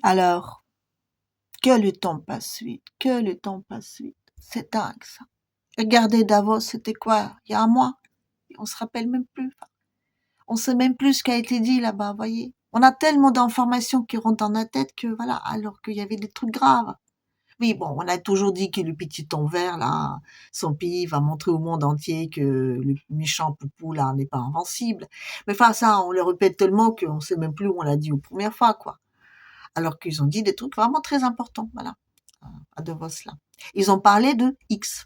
Alors, que le temps passe vite, que le temps passe vite. C'est dingue, ça. Regardez Davos, c'était quoi? Il y a un mois. On se rappelle même plus. On sait même plus ce qui a été dit là-bas, voyez. On a tellement d'informations qui rentrent dans la tête que voilà, alors qu'il y avait des trucs graves. Oui, bon, on a toujours dit que le petit ton vert, là, son pays va montrer au monde entier que le méchant poupou, là, n'est pas invincible. Mais enfin, ça, on le répète tellement qu'on sait même plus où on l'a dit aux premières fois, quoi. Alors qu'ils ont dit des trucs vraiment très importants, voilà, à Davos, là. Ils ont parlé de X.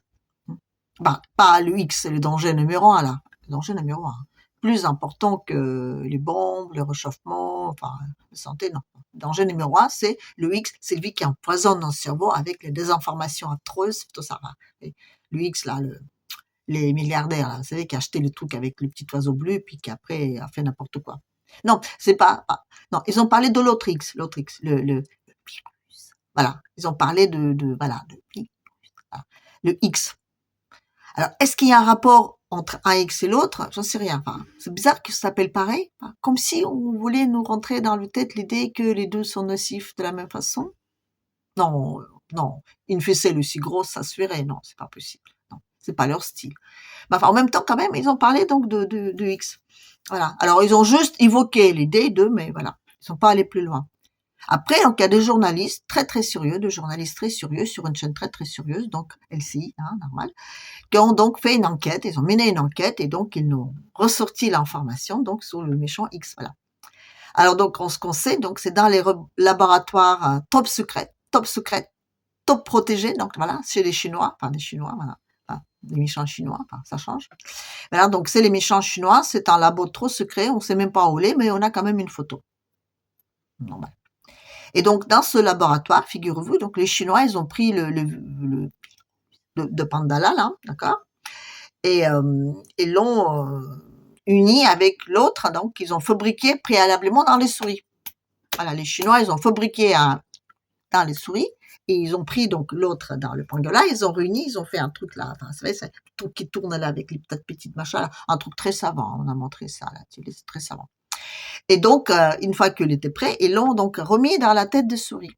Bah, pas le X, c'est le danger numéro un, là. Le danger numéro un. Plus important que les bombes, le réchauffement, enfin, la santé, non. Le danger numéro un, c'est le X, c'est lui qui empoisonne notre cerveau avec les désinformations atroces, tout ça. Et le X, là, les milliardaires, là, vous savez, qui a acheté le truc avec le petit oiseau bleu, puis qui après a fait n'importe quoi. Non, c'est pas, non, ils ont parlé de l'autre X, le virus. Voilà. Ils ont parlé voilà, voilà. Le X. Alors, est-ce qu'il y a un rapport entre un X et l'autre? J'en sais rien. Enfin, c'est bizarre que ça s'appelle pareil. Comme si on voulait nous rentrer dans la tête l'idée que les deux sont nocifs de la même façon. Non, non. Une ficelle aussi grosse, ça se ferait. Non, c'est pas possible. Non, c'est pas leur style. Mais enfin, en même temps, quand même, ils ont parlé donc de X. Voilà. Alors, ils ont juste évoqué l'idée de, mais voilà. Ils sont pas allés plus loin. Après, donc, il y a des journalistes très très sérieux, de journalistes très sérieux sur une chaîne très très sérieuse, donc LCI, hein, normal, qui ont donc fait une enquête, ils ont mené une enquête et donc ils nous ont ressorti l'information donc sur le méchant X. Voilà. Alors donc ce qu'on sait, donc c'est dans les laboratoires top secret, top protégés, donc voilà, chez les Chinois, enfin les Chinois, voilà. Enfin, les méchants chinois, enfin, ça change. Voilà, donc c'est les méchants chinois, c'est un labo trop secret, on ne sait même pas où il est, mais on a quand même une photo. Normal. Et donc dans ce laboratoire, figurez-vous, donc les Chinois, ils ont pris le pandala là, d'accord, et ils l'ont uni avec l'autre, donc ils ont fabriqué préalablement dans les souris. Voilà, les Chinois, ils ont fabriqué dans les souris et ils ont pris donc l'autre dans le pangolin, ils ont réuni, ils ont fait un truc là, enfin, vous savez, c'est un truc qui tourne là avec les petites machins là, un truc très savant, on a montré ça là, c'est très savant. Et donc, une fois qu'il était prêt, ils l'ont donc remis dans la tête des souris.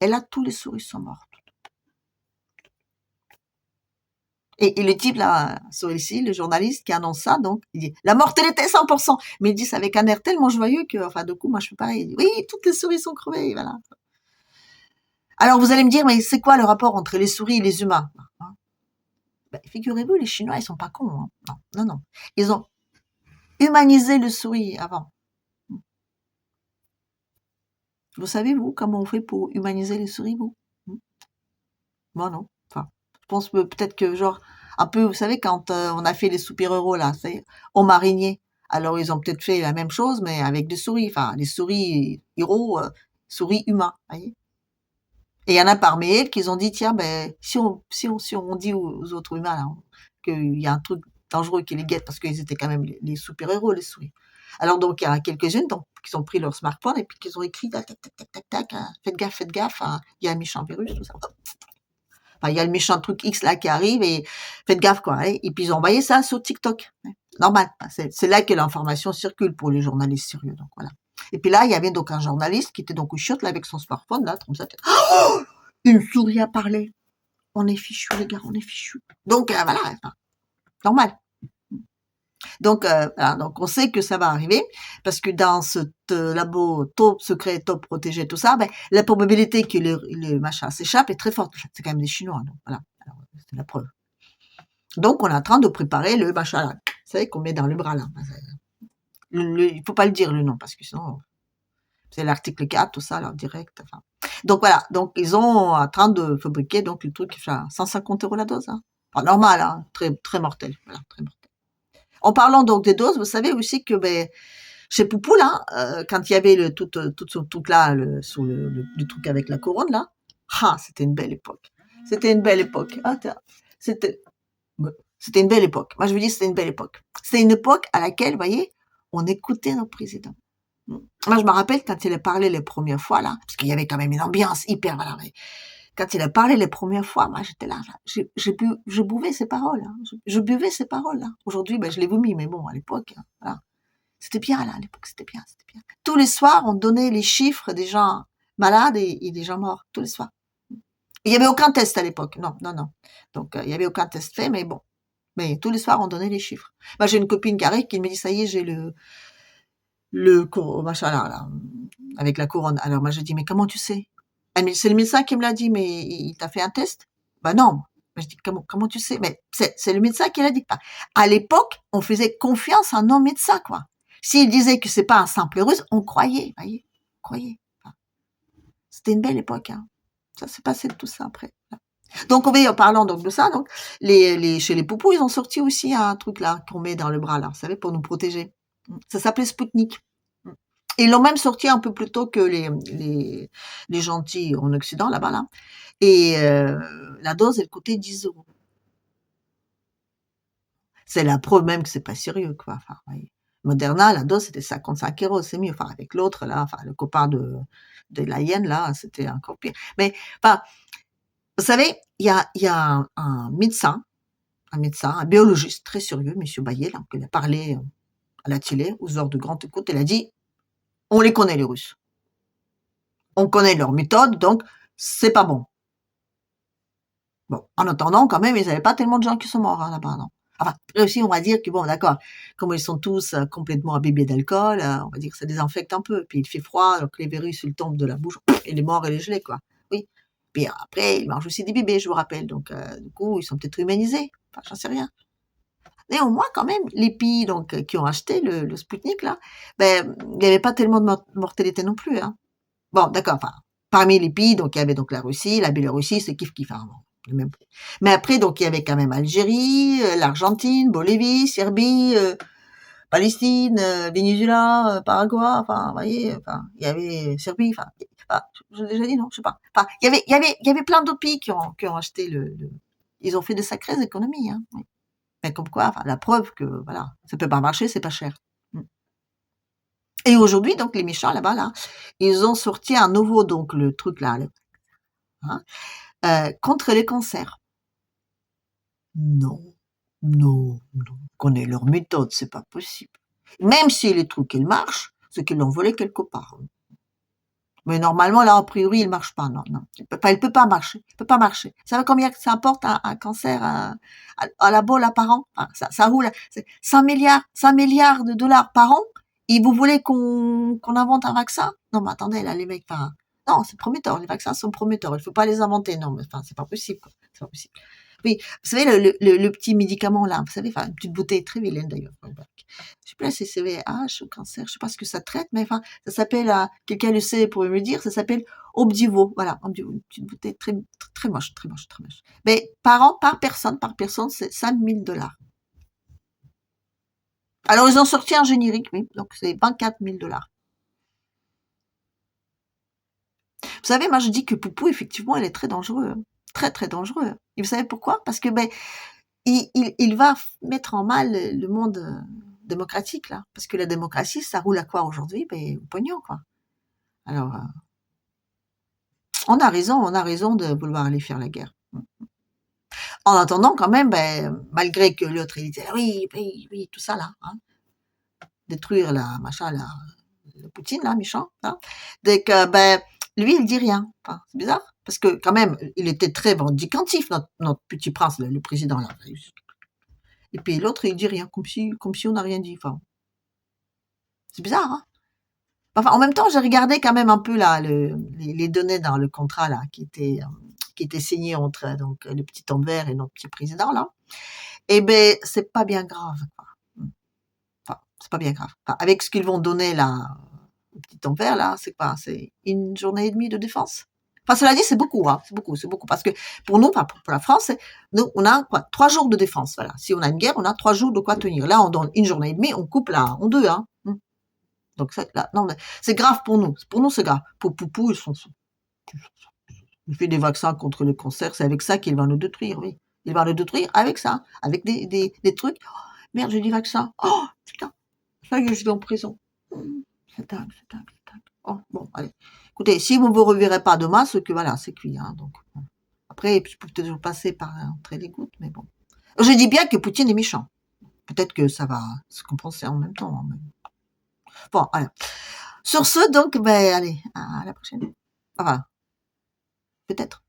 Et là, tous les souris sont mortes. Et le type là, sur ici, le journaliste qui annonce ça, donc, il dit, la mortalité 100%. Mais il dit ça avec un air tellement joyeux que, enfin, du coup, moi, je fais pareil. Il dit, oui, toutes les souris sont crevées, voilà. Alors, vous allez me dire, mais c'est quoi le rapport entre les souris et les humains? Hein, ben, figurez-vous, les Chinois, ils sont pas cons, hein. Non, non, non. Ils ont humanisé le souris avant. Vous savez, vous, comment on fait pour humaniser les souris, vous? Moi, non. Enfin, je pense peut-être que, genre, un peu, vous savez, quand on a fait les super-héros, là, c'est Homme Araignée. Alors, ils ont peut-être fait la même chose, mais avec des souris. Enfin, les souris héros, souris humains, voyez. Et il y en a parmi elles qui ont dit, tiens, ben, si on dit aux autres humains, là, qu'il y a un truc dangereux qui les guette, parce qu'ils étaient quand même les super-héros, les souris. Alors, donc, il y en a quelques-unes, donc, qui ont pris leur smartphone et puis qui ont écrit, tac, tac, tac, tac, tac, tac, hein, faites gaffe, hein, il y a un méchant virus, tout ça. Enfin, il y a le méchant truc X là qui arrive et faites gaffe quoi. Hein. Et puis ils ont envoyé ça sur TikTok. Normal. C'est là que l'information circule pour les journalistes sérieux. Donc voilà. Et puis là, il y avait donc un journaliste qui était donc au chiotte là avec son smartphone là, comme ça. Oh, une souris a parlé. On est fichu les gars, on est fichu. Donc voilà, enfin, normal. Donc voilà, donc on sait que ça va arriver parce que dans ce labo top secret, top protégé, tout ça, ben, la probabilité que le machin s'échappe est très forte. C'est quand même des Chinois, donc voilà. C'est la preuve. Donc, on est en train de préparer le machin là. Vous savez qu'on met dans le bras là. Il faut pas le dire le nom parce que sinon, c'est l'article 4, tout ça, là, direct. Enfin. Donc voilà. Donc, ils sont en train de fabriquer donc le truc, enfin, 150 € la dose. Hein. Enfin, normal, hein, très, très mortel. Voilà, très mortel. En parlant donc des doses, vous savez aussi que ben, chez Poupou, là, quand il y avait tout ce truc là, sur le truc avec la couronne là, ah, c'était une belle époque. C'était une belle époque. Ah, c'était, c'était une belle époque. Moi, je vous dis, c'était une belle époque. C'est une époque à laquelle, vous voyez, on écoutait nos présidents. Moi, je me rappelle quand il a parlé les premières fois, là, parce qu'il y avait quand même une ambiance hyper, voilà, mais quand il a parlé les premières fois, moi, j'étais là, je buvais ses paroles, hein, je buvais ses paroles, là. Aujourd'hui, ben, je l'ai vomi, mais bon, à l'époque, hein, voilà. C'était bien, là, à l'époque, c'était bien, c'était bien. Tous les soirs, on donnait les chiffres des gens malades et des gens morts tous les soirs. Il y avait aucun test à l'époque. Non, non, non. Donc, il y avait aucun test fait, mais bon. Mais tous les soirs, on donnait les chiffres. Moi, j'ai une copine qui arrive qui me dit, ça y est, j'ai machin là, avec la couronne. Alors, moi, je dis, mais comment tu sais? Elle me dit, c'est le médecin qui me l'a dit, mais il t'a fait un test? Bah non. Je dis, comment tu sais? Mais c'est le médecin qui l'a dit. À l'époque, on faisait confiance à nos médecins, quoi. S'il disait que c'est pas un simple virus, on croyait, voyez, on croyait. Enfin, c'était une belle époque, hein. Ça s'est passé de tout ça après. Donc, en parlant donc de ça, donc chez les poupous, ils ont sorti aussi un truc là qu'on met dans le bras là, vous savez, pour nous protéger. Ça s'appelait Spoutnik. Et ils l'ont même sorti un peu plus tôt que les gentils en Occident là-bas là. Et la dose, elle coûtait 10 €. C'est la preuve même que c'est pas sérieux quoi. Enfin, oui. Moderna, la dose c'était 55 €, c'est mieux. Enfin, avec l'autre là, enfin le copain de la hyène là, c'était encore pire. Mais enfin, vous savez, il y a un médecin, un biologiste très sérieux, monsieur Bayet, là, qui a parlé à la télé, aux heures de grande écoute, il a dit, on les connaît les Russes. On connaît leur méthode, donc c'est pas bon. Bon, en attendant, quand même, ils n'avaient pas tellement de gens qui sont morts hein, là-bas, non. Enfin, aussi, on va dire que bon, d'accord, comme ils sont tous complètement imbibés d'alcool, on va dire que ça désinfecte un peu. Puis il fait froid, donc les virus, ils tombent de la bouche, et les morts et les gelés, quoi. Oui. Puis après, ils mangent aussi des bébés, je vous rappelle. Donc, du coup, ils sont peut-être humanisés. Enfin, j'en sais rien. Néanmoins, quand même, les pays donc, qui ont acheté le Spoutnik, là, ben, il n'y avait pas tellement de mortalité non plus. Hein. Bon, d'accord, enfin, parmi les pays, donc, il y avait donc la Russie, la Biélorussie, c'est kiff-kiff. Hein, bon, même... Mais après, donc, il y avait quand même Algérie, l'Argentine, Bolivie, Serbie, Palestine, Venezuela, Paraguay, enfin, vous voyez, enfin, il y avait Serbie, enfin, j'ai déjà dit non, je sais pas. Enfin, il y avait plein d'autres pays qui ont acheté ils ont fait de sacrées économies, hein. Oui. Mais comme quoi, enfin, la preuve que, voilà, ça peut pas marcher, c'est pas cher. Mm. Et aujourd'hui, donc, les méchants, là-bas, là, ils ont sorti un nouveau, donc, le truc, là, hein, contre les cancers. Non, non, non. On connaît leur méthode, c'est pas possible. Même si les trucs, ils marchent, c'est qu'ils l'ont volé quelque part. Mais normalement, là, a priori, il marche pas. Non, non. Il peut pas marcher. Il peut pas marcher. Vous savez combien ça apporte un cancer à la bolle par an? Enfin, ça roule. C'est 100 milliards de dollars par an. Et vous voulez qu'on invente un vaccin? Non, mais attendez, là, les mecs, enfin, non, c'est prometteur. Les vaccins sont prometteurs. Il faut pas les inventer. Non, mais enfin, c'est pas possible, quoi. C'est pas possible. Oui, vous savez, le petit médicament là, vous savez, enfin, une petite bouteille très vilaine d'ailleurs. Je sais pas si c'est CVH ou cancer, je sais pas ce que ça traite, mais enfin, ça s'appelle, quelqu'un le sait pour me le dire, ça s'appelle Obdivo. Voilà, Obdivo, une petite bouteille très, très, très moche, très moche, très moche. Mais par an, par personne, c'est 5 000 $. Alors, ils ont sorti un générique, oui, donc c'est 24 000 $. Vous savez, moi, je dis que Poupou, effectivement, elle est très dangereux. Hein. Très, très dangereux. Et vous savez pourquoi? Parce que, ben, il va mettre en mal le monde démocratique, là. Parce que la démocratie, ça roule à quoi aujourd'hui? Ben, au pognon, quoi. Alors, on a raison de vouloir aller faire la guerre. En attendant, quand même, ben, malgré que l'autre, il disait, oui, oui, oui, tout ça, là, hein, détruire la, machin, le Poutine, là, méchant, hein, dès que, ben, lui, il dit rien. Enfin, c'est bizarre. Parce que, quand même, il était très vindicatif, notre petit prince, le président, là. Et puis l'autre, il dit rien, comme si on n'a rien dit. Enfin, c'est bizarre, hein. Enfin, en même temps, j'ai regardé quand même un peu là les données dans le contrat là qui était signé entre donc le petit homme vert et notre petit président là. Eh ben, c'est pas bien grave. Quoi. Enfin, c'est pas bien grave. Enfin, avec ce qu'ils vont donner là au petit homme vert là, c'est quoi? C'est une journée et demie de défense. Enfin, cela dit, c'est beaucoup, hein. C'est beaucoup. Parce que pour nous, enfin, pour la France, nous, on a quoi? 3 jours de défense. Voilà. Si on a une guerre, on a 3 jours de quoi tenir. Là, on donne une journée et demie, on coupe là en deux, hein. Donc ça, là, non, mais c'est grave pour nous. Pour nous, c'est grave. Pour Poupou, il fait des vaccins contre le cancer, c'est avec ça qu'il va nous détruire, oui. Il va nous détruire avec ça, avec des trucs. Oh, merde, j'ai dit vaccin. Oh, putain, ça y est, je vais en prison. C'est dingue, c'est dingue, c'est dingue. Oh, bon, allez. Écoutez, si vous ne vous reverrez pas demain, c'est que voilà, c'est cuit. Hein, donc, bon. Après, je peux toujours passer par entre les gouttes, mais bon. Je dis bien que Poutine est méchant. Peut-être que ça va se compenser en même temps. Hein, mais... Bon, allez. Sur ce, donc, ben, allez, à la prochaine. Enfin, peut-être.